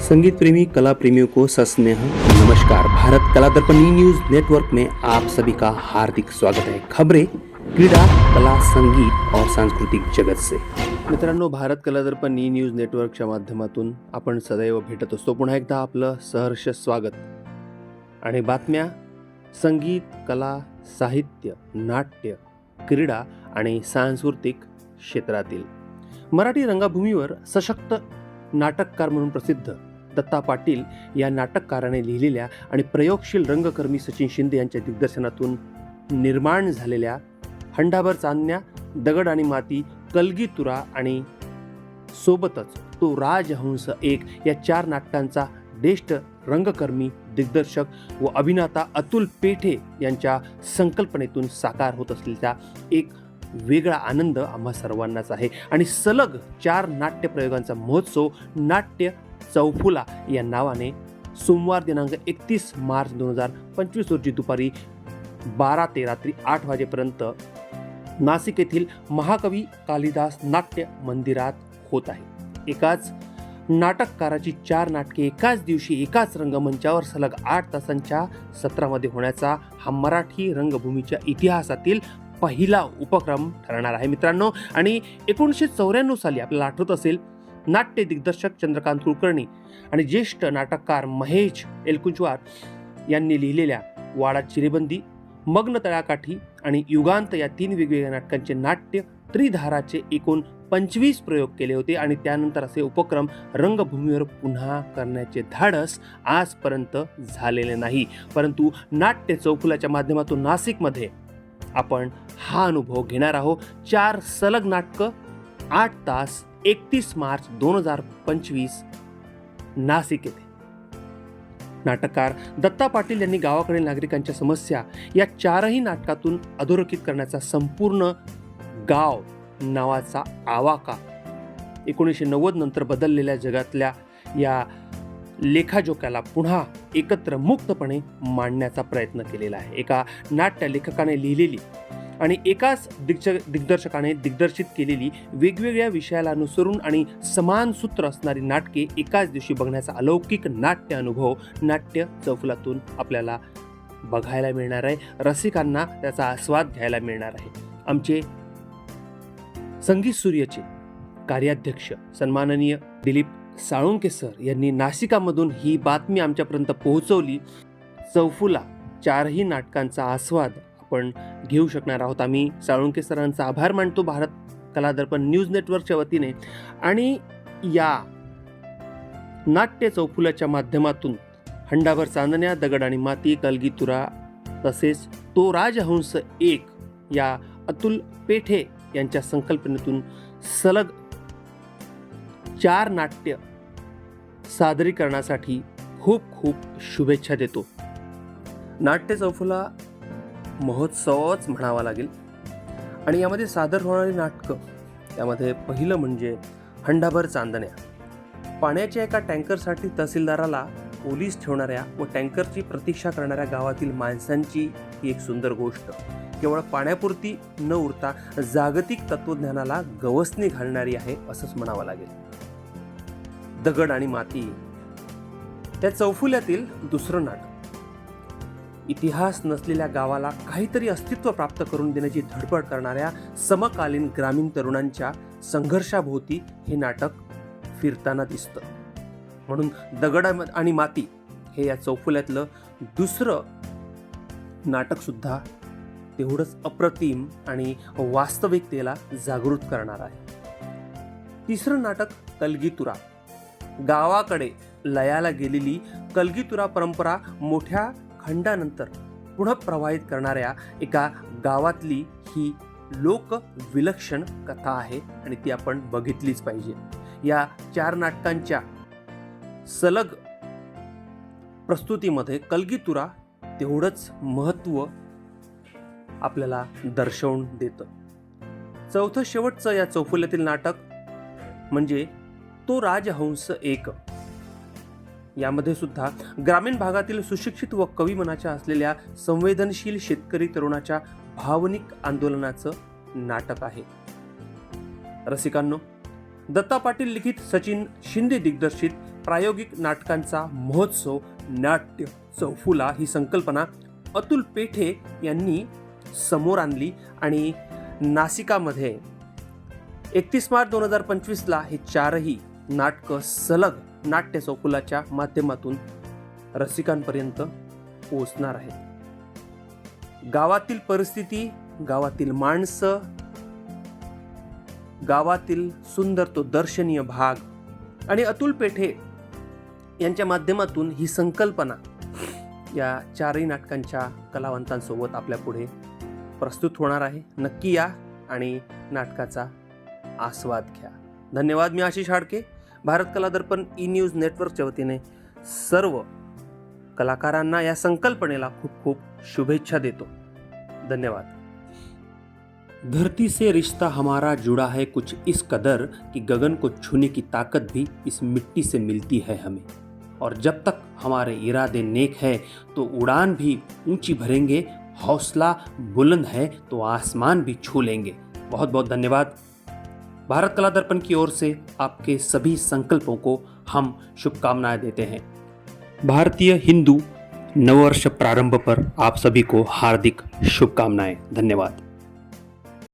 संगीत प्रेमी कला प्रेमियों को सस्नेह नमस्कार। भारत कला दर्पण न्यूज नेटवर्क में आप सभी का हार्दिक स्वागत है। खबरें क्रीडा, कला, संगीत और सांस्कृतिक जगत से। मित्रांनो, भारत कला दर्पण न्यूज नेटवर्कच्या माध्यमातून आपण सदैव भेटत असतो। पुन्हा एकदा आपलं सहर्ष स्वागत आणि बातम्या संगीत, कला, साहित्य, नाट्य, क्रीडा आणि सांस्कृतिक क्षेत्रातील। मराठी रंगभूमीवर सशक्त नाटककार म्हणून प्रसिद्ध दत्ता पाटील या नाटककाराने लिहिलेल्या आणि प्रयोगशील रंगकर्मी सचिन शिंदे यांच्या दिग्दर्शनातून निर्माण झालेल्या हंडाभर चांदण्या, दगड आणि माती, कलगीतुरा आणि सोबतच तो राजहंस एक या 4 नाटकांचा ज्येष्ठ रंगकर्मी, दिग्दर्शक व अभिनेता अतुल पेठे यांच्या संकल्पनेतून साकार होत असलेला एक वेगळा आनंद आम्हा सर्वांनाच आहे। आणि सलग 4 नाट्य प्रयोगांचा महोत्सव नाट्य चौफुला या नावाने सोमवार दिनांक 31 मार्च 2025 रोजी दुपारी 12 ते रात्री 8 वाजेपर्यंत नाशिक येथील महाकवी कालिदास नाट्य मंदिरात होत आहे। एकाच नाटककाराची 4 नाटके एकाच दिवशी एकाच रंगमंचावर सलग 8 तासांच्या सत्रामध्ये होण्याचा हा मराठी रंगभूमीच्या इतिहासातील पहिला उपक्रम ठरणार आहे मित्रांनो। आणि 1994 साली आपल्याला आठवत असेल, नाट्य दिग्दर्शक चंद्रकांत कुलकर्णी आणि ज्येष्ठ नाटककार महेश एलकुंचवार यांनी लिहिलेल्या वाडा चिरेबंदी, मग्न तळाकाठी आणि युगांत या 3 वेगवेगळ्या नाटकांचे नाट्य त्रिधाराचे एकूण 25 प्रयोग केले होते। आणि त्यानंतर असे उपक्रम रंगभूमीवर पुन्हा करण्याचे धाडस आजपर्यंत झालेले नाही। परंतु नाट्य चौफुलाच्या माध्यमातून नाशिकमध्ये आपण हा अनुभव घेणार आहोत। 4 सलग नाटकं, 8 तास, 31 मार्च 2025 नाशिक येथे। नाटककार दत्ता पाटील यांनी गावाकडील नागरिकांच्या समस्या या 4ही नाटकातून अधोरेखित करण्याचा संपूर्ण गाव नावाचा आवाका 1990 नंतर बदललेल्या जगातल्या या लेखाजोख्याला पुन्हा एकत्र मुक्तपणे मांडण्याचा प्रयत्न केलेला आहे। एका नाट्य लेखकाने लिहिलेली आणि एकाच दिग्दर्शकाने दिग्दर्शित केलेली वेगवेगळ्या विषयाला अनुसरून आणि समान सूत्र असणारी नाटके एकाच दिवशी बघण्याचा अलौकिक नाट्य अनुभव नाट्य चौफुलातून आपल्याला बघायला मिळणार आहे। रसिकांना त्याचा आस्वाद घ्यायला मिळणार आहे। आमचे संगीत सूर्यचे कार्याध्यक्ष सन्माननीय दिलीप साळुंके सर यांनी नाशिकामधून ही बातमी आमच्यापर्यंत पोहोचवली। चौफुला 4ही नाटकांचा आस्वाद आपण घेऊ शकणार आहोत। आम्ही साळुंके सरांचा आभार मानतो भारत कला दर्पण न्यूज नेटवर्कच्या वतीने। आणि या नाट्य चौफुलाच्या माध्यमातून हंडाभर चांदण्या, दगड आणि माती, कलगीतुरा तसेच तो राजहंस एक या अतुल पेठे यांच्या संकल्पनेतून सलग 4 नाट्य सादरीकरणासाठी खूप खूप शुभेच्छा देतो। नाट्य चौफुला महोत्सवच म्हणावा लागेल। आणि यामध्ये सादर होणारी नाटकं, त्यामध्ये पहिलं म्हणजे हंडाभर चांदण्या। पाण्याच्या एका टँकरसाठी तहसीलदाराला पोलीस ठेवणाऱ्या व टँकरची प्रतीक्षा करणाऱ्या गावातील माणसांची ही एक सुंदर गोष्ट केवळ पाण्यापुरती न उरता जागतिक तत्वज्ञानाला गवसणी घालणारी आहे असंच म्हणावं लागेल। दगड आणि माती त्या चौफुल्यातील दुसरं नाटक इतिहास नसलेल्या गावाला काहीतरी अस्तित्व प्राप्त करून देण्याची धडपड करणाऱ्या समकालीन ग्रामीण तरुणांच्या संघर्षाभोवती हे नाटक फिरताना दिसतं। म्हणून दगड आणि माती हे या चौफुल्यातलं दुसरं नाटक सुद्धा तेवढंच अप्रतिम आणि वास्तविकतेला जागृत करणार आहे। तिसरं नाटक कलगीतुरा। गावाकडे लयाला गेलेली कलगीतुरा परंपरा मोठ्या खंडानंतर पुन्हा प्रवाहित करणाऱ्या एका गावातली ही लोक विलक्षण कथा आहे आणि ती आपण बघितलीच पाहिजे। या 4 नाटकांच्या सलग प्रस्तुतीमध्ये कलगीतुरा तेवढंच महत्त्व आपल्याला दर्शवून देतं। चौथं शेवटचं या चौफुल्यातील नाटक म्हणजे तो राजहंस एक। यामध्ये सुद्धा ग्रामीण भागातील सुशिक्षित व कवी मनाच्या असलेल्या संवेदनशील शेतकरी तरुणाच्या भावनिक आंदोलनाचं नाटक आहे। रसिकांनो, दत्ता पाटील लिखित, सचिन शिंदे दिग्दर्शित प्रायोगिक नाटकांचा महोत्सव नाट्य चौफुला ही संकल्पना अतुल पेठे यांनी समोर आणली आणि नाशिकामध्ये 31 मार्च 2025ला हे 4ही नाटकं सलग नाट्य चौफुलाच्या माध्यमातून रसिकांपर्यंत पोहोचणार आहेत. गावातील परिस्थिती, गावातील माणसं, गावातील सुंदर तो दर्शनीय भाग आणि अतुल पेठे यांच्या माध्यमातून ही संकल्पना या 4ही नाटकांच्या कलावंतांसोबत आपल्या पुढे प्रस्तुत होणार आहे. नक्की या आणि नाटकाचा आस्वाद घ्या. धन्यवाद. मी आशिष हाडके, भारत कला दर्पण न्यूज नेटवर्कच्या वतीने सर्व कलाकारांना या संकल्पनेला खूप खूप शुभेच्छा देतो. धन्यवाद. धरती से रिश्ता हमारा जुड़ा है कुछ इस कदर कि गगन को छूने की ताकत भी इस मिट्टी से मिलती है हमें, और जब तक हमारे इरादे नेक है तो उड़ान भी ऊंची भरेंगे, हौसला बुलंद है तो आसमान भी छू लेंगे. बहुत बहुत धन्यवाद. भारत कला दर्पण की ओर से आपके सभी संकल्पों को हम शुभकामनाएं देते हैं. भारतीय हिंदू नववर्ष प्रारंभ पर आप सभी को हार्दिक शुभकामनाएं. धन्यवाद.